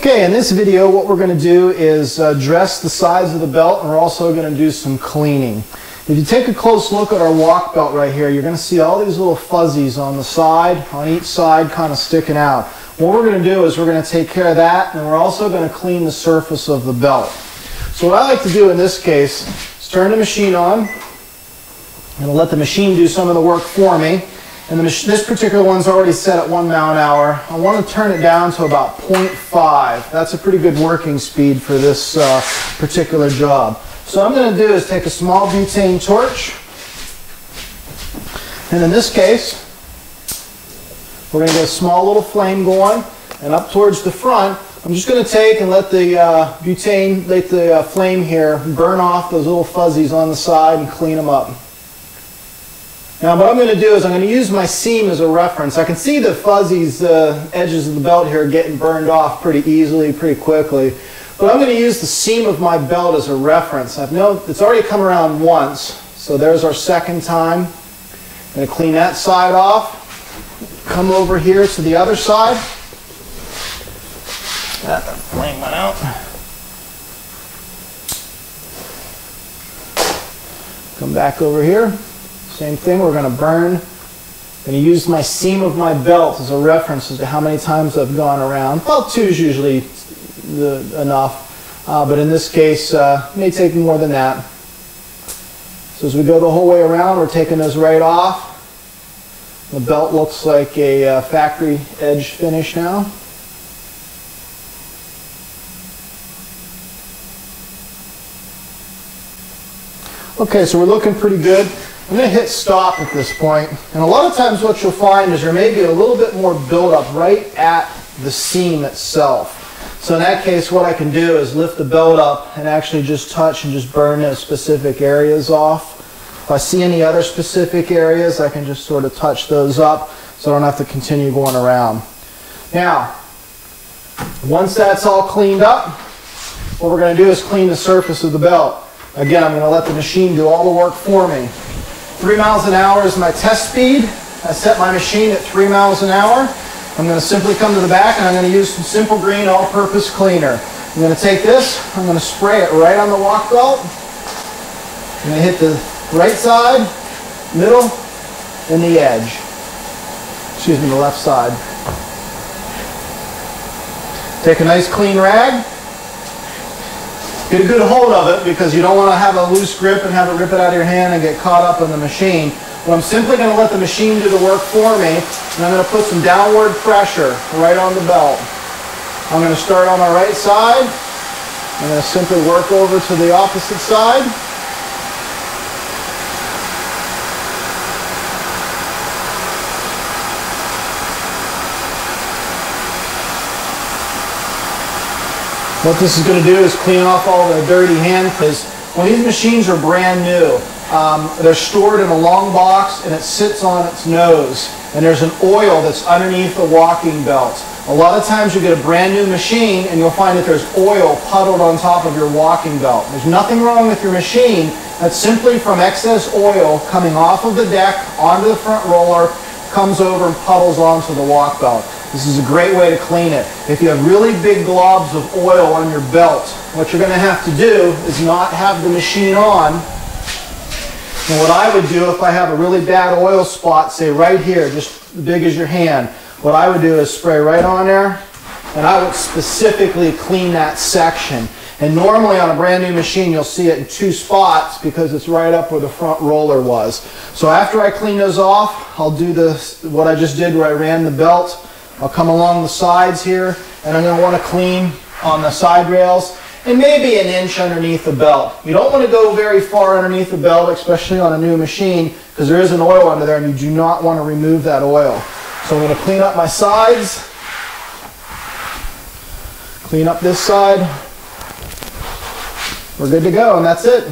Okay, in this video what we're going to do is dress the sides of the belt, and we're also going to do some cleaning. If you take a close look at our walk belt right here, you're going to see all these little fuzzies on the side, on each side, kind of sticking out. What we're going to do is we're going to take care of that, and we're also going to clean the surface of the belt. So what I like to do in this case is turn the machine on, and let the machine do some of the work for me. And this particular one's already set at 1 mile an hour. I want to turn it down to about 0.5. That's a pretty good working speed for this particular job. So what I'm going to do is take a small butane torch, and in this case we're going to get a small little flame going, and up towards the front I'm just going to take and let the flame here burn off those little fuzzies on the side and clean them up. Now what I'm going to do is I'm going to use my seam as a reference. I can see the fuzzies, edges of the belt here getting burned off pretty easily, pretty quickly. But I'm going to use the seam of my belt as a reference. I've noticed it's already come around once, so there's our second time. I'm going to clean that side off. Come over here to the other side. That flame went out. Come back over here. Same thing, we're going to burn. I'm going to use my seam of my belt as a reference as to how many times I've gone around. Well, 2 is usually enough, but in this case, it may take more than that. So as we go the whole way around, we're taking those right off. The belt looks like a factory edge finish now. Okay, so we're looking pretty good. I'm going to hit stop at this point, and a lot of times what you'll find is there may be a little bit more buildup right at the seam itself. So in that case, what I can do is lift the belt up and actually just touch and just burn those specific areas off. If I see any other specific areas, I can just sort of touch those up so I don't have to continue going around. Now, once that's all cleaned up, what we're going to do is clean the surface of the belt. Again, I'm going to let the machine do all the work for me. 3 miles an hour is my test speed. I set my machine at 3 miles an hour. I'm going to simply come to the back and I'm going to use some Simple Green all-purpose cleaner. I'm going to take this, I'm going to spray it right on the walk belt. I'm going to hit the right side, middle, and the edge. Excuse me, the left side. Take a nice clean rag. Get a good hold of it because you don't want to have a loose grip and have it rip it out of your hand and get caught up in the machine. But I'm simply going to let the machine do the work for me, and I'm going to put some downward pressure right on the belt. I'm going to start on the right side. I'm going to simply work over to the opposite side. What this is going to do is clean off all the dirty hand, because when these machines are brand new, they're stored in a long box and it sits on its nose, and there's an oil that's underneath the walking belt. A lot of times you get a brand new machine and you'll find that there's oil puddled on top of your walking belt. There's nothing wrong with your machine. That's simply from excess oil coming off of the deck onto the front roller, comes over and puddles onto the walk belt. This is a great way to clean it. If you have really big globs of oil on your belt, what you're going to have to do is not have the machine on. And what I would do if I have a really bad oil spot, say right here, just as big as your hand, what I would do is spray right on there, and I would specifically clean that section. And normally on a brand new machine you'll see it in 2 spots because it's right up where the front roller was. So after I clean those off, I'll do what I just did where I ran the belt. I'll come along the sides here, and I'm going to want to clean on the side rails and maybe 1 inch underneath the belt. You don't want to go very far underneath the belt, especially on a new machine, because there is an oil under there and you do not want to remove that oil. So I'm going to clean up my sides, clean up this side. We're good to go, and that's it.